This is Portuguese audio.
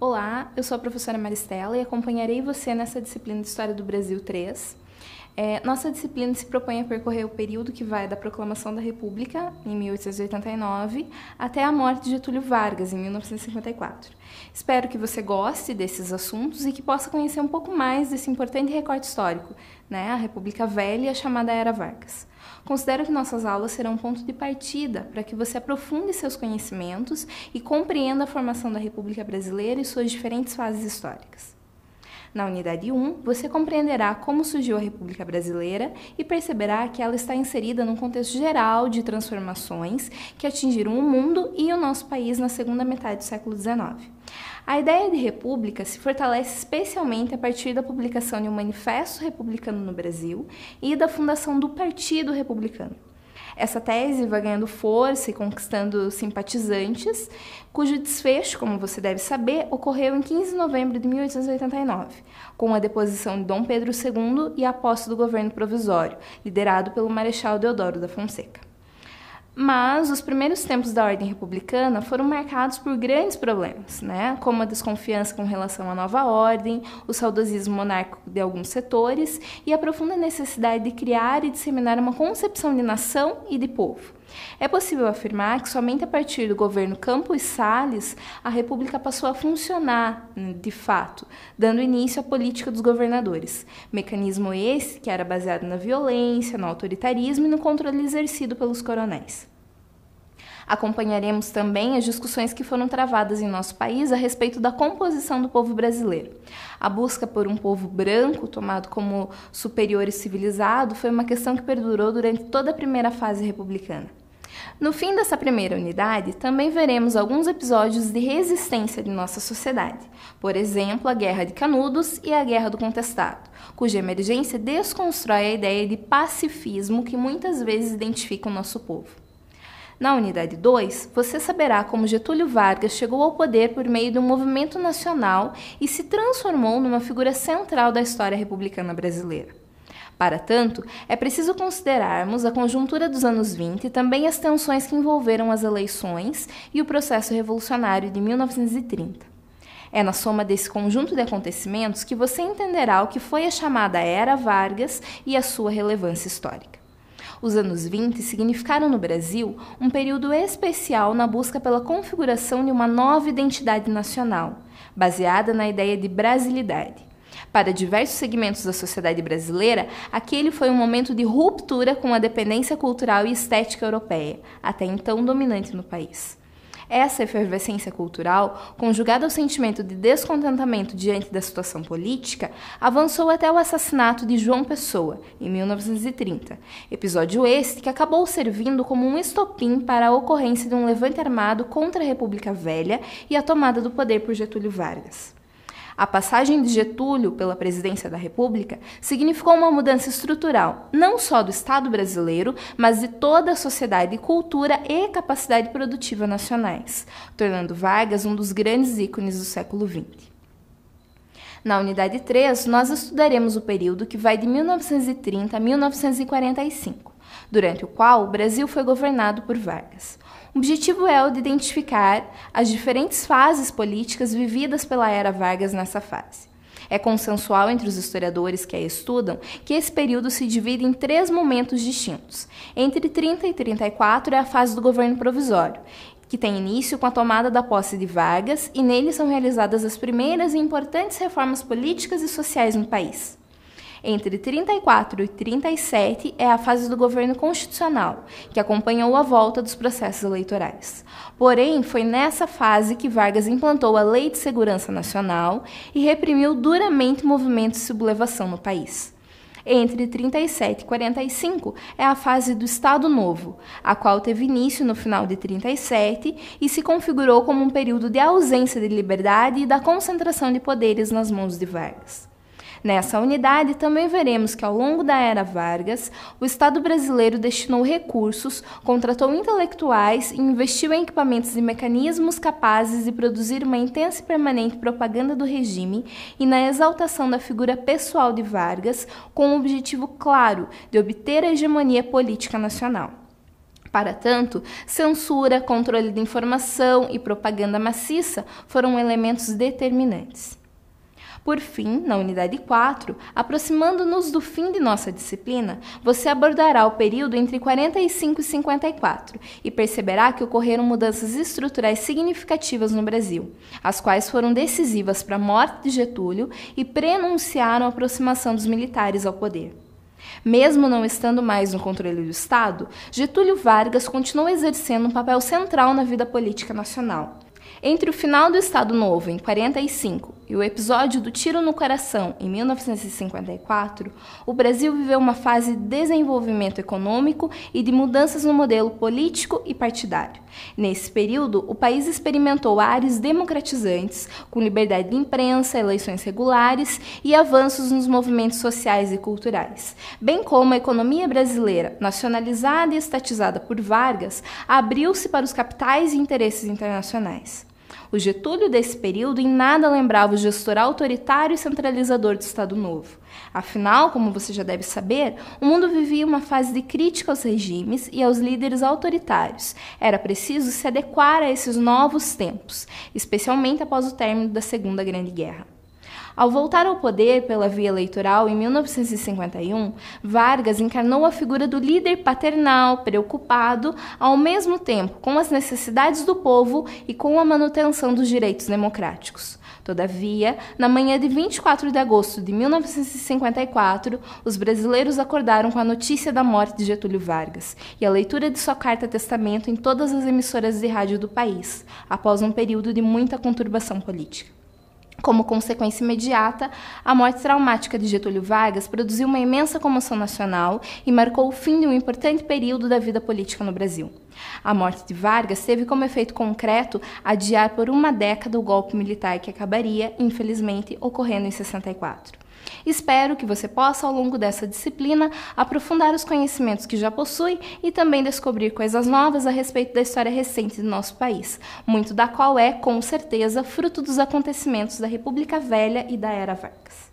Olá, eu sou a professora Maristela e acompanharei você nessa disciplina de História do Brasil 3. Nossa disciplina se propõe a percorrer o período que vai da proclamação da República, em 1889, até a morte de Getúlio Vargas, em 1954. Espero que você goste desses assuntos e que possa conhecer um pouco mais desse importante recorte histórico, a República Velha e a chamada Era Vargas. Considero que nossas aulas serão um ponto de partida para que você aprofunde seus conhecimentos e compreenda a formação da República Brasileira e suas diferentes fases históricas. Na unidade 1, você compreenderá como surgiu a República Brasileira e perceberá que ela está inserida num contexto geral de transformações que atingiram o mundo e o nosso país na segunda metade do século XIX. A ideia de república se fortalece especialmente a partir da publicação de um Manifesto Republicano no Brasil e da fundação do Partido Republicano. Essa tese vai ganhando força e conquistando simpatizantes, cujo desfecho, como você deve saber, ocorreu em 15 de novembro de 1889, com a deposição de Dom Pedro II e a posse do governo provisório, liderado pelo Marechal Deodoro da Fonseca. Mas os primeiros tempos da ordem republicana foram marcados por grandes problemas, como a desconfiança com relação à nova ordem, o saudosismo monárquico de alguns setores e a profunda necessidade de criar e disseminar uma concepção de nação e de povo. É possível afirmar que somente a partir do governo Campos Salles a República passou a funcionar, de fato, dando início à política dos governadores, mecanismo esse que era baseado na violência, no autoritarismo e no controle exercido pelos coronéis. Acompanharemos também as discussões que foram travadas em nosso país a respeito da composição do povo brasileiro. A busca por um povo branco, tomado como superior e civilizado, foi uma questão que perdurou durante toda a primeira fase republicana. No fim dessa primeira unidade, também veremos alguns episódios de resistência de nossa sociedade, por exemplo, a Guerra de Canudos e a Guerra do Contestado, cuja emergência desconstrói a ideia de pacifismo que muitas vezes identifica o nosso povo. Na unidade 2, você saberá como Getúlio Vargas chegou ao poder por meio de um movimento nacional e se transformou numa figura central da história republicana brasileira. Para tanto, é preciso considerarmos a conjuntura dos anos 20 e também as tensões que envolveram as eleições e o processo revolucionário de 1930. É na soma desse conjunto de acontecimentos que você entenderá o que foi a chamada Era Vargas e a sua relevância histórica. Os anos 20 significaram no Brasil um período especial na busca pela configuração de uma nova identidade nacional, baseada na ideia de brasilidade. Para diversos segmentos da sociedade brasileira, aquele foi um momento de ruptura com a dependência cultural e estética europeia, até então dominante no país. Essa efervescência cultural, conjugada ao sentimento de descontentamento diante da situação política, avançou até o assassinato de João Pessoa, em 1930, episódio este que acabou servindo como um estopim para a ocorrência de um levante armado contra a República Velha e a tomada do poder por Getúlio Vargas. A passagem de Getúlio pela presidência da República significou uma mudança estrutural, não só do Estado brasileiro, mas de toda a sociedade, cultura e capacidade produtiva nacionais, tornando Vargas um dos grandes ícones do século XX. Na unidade 3, nós estudaremos o período que vai de 1930 a 1945, durante o qual o Brasil foi governado por Vargas. O objetivo é o de identificar as diferentes fases políticas vividas pela Era Vargas nessa fase. É consensual entre os historiadores que a estudam que esse período se divide em 3 momentos distintos. Entre 30 e 34 é a fase do governo provisório, que tem início com a tomada da posse de Vargas e nele são realizadas as primeiras e importantes reformas políticas e sociais no país. Entre 34 e 37 é a fase do governo constitucional, que acompanhou a volta dos processos eleitorais. Porém, foi nessa fase que Vargas implantou a Lei de Segurança Nacional e reprimiu duramente movimentos de sublevação no país. Entre 37 e 45 é a fase do Estado Novo, a qual teve início no final de 37 e se configurou como um período de ausência de liberdade e da concentração de poderes nas mãos de Vargas. Nessa unidade, também veremos que, ao longo da Era Vargas, o Estado brasileiro destinou recursos, contratou intelectuais e investiu em equipamentos e mecanismos capazes de produzir uma intensa e permanente propaganda do regime e na exaltação da figura pessoal de Vargas, com o objetivo claro de obter a hegemonia política nacional. Para tanto, censura, controle de informação e propaganda maciça foram elementos determinantes. Por fim, na unidade 4, aproximando-nos do fim de nossa disciplina, você abordará o período entre 45 e 54 e perceberá que ocorreram mudanças estruturais significativas no Brasil, as quais foram decisivas para a morte de Getúlio e prenunciaram a aproximação dos militares ao poder. Mesmo não estando mais no controle do Estado, Getúlio Vargas continuou exercendo um papel central na vida política nacional. Entre o final do Estado Novo, em 45, e o episódio do tiro no coração, em 1954, o Brasil viveu uma fase de desenvolvimento econômico e de mudanças no modelo político e partidário. Nesse período, o país experimentou áreas democratizantes, com liberdade de imprensa, eleições regulares e avanços nos movimentos sociais e culturais, bem como a economia brasileira, nacionalizada e estatizada por Vargas, abriu-se para os capitais e interesses internacionais. O Getúlio desse período em nada lembrava o gestor autoritário e centralizador do Estado Novo. Afinal, como você já deve saber, o mundo vivia uma fase de crítica aos regimes e aos líderes autoritários. Era preciso se adequar a esses novos tempos, especialmente após o término da Segunda Grande Guerra. Ao voltar ao poder pela via eleitoral em 1951, Vargas encarnou a figura do líder paternal, preocupado, ao mesmo tempo, com as necessidades do povo e com a manutenção dos direitos democráticos. Todavia, na manhã de 24 de agosto de 1954, os brasileiros acordaram com a notícia da morte de Getúlio Vargas e a leitura de sua carta-testamento em todas as emissoras de rádio do país, após um período de muita conturbação política. Como consequência imediata, a morte traumática de Getúlio Vargas produziu uma imensa comoção nacional e marcou o fim de um importante período da vida política no Brasil. A morte de Vargas teve como efeito concreto adiar por uma década o golpe militar que acabaria, infelizmente, ocorrendo em 64. Espero que você possa, ao longo dessa disciplina, aprofundar os conhecimentos que já possui e também descobrir coisas novas a respeito da história recente do nosso país, muito da qual é, com certeza, fruto dos acontecimentos da República Velha e da Era Vargas.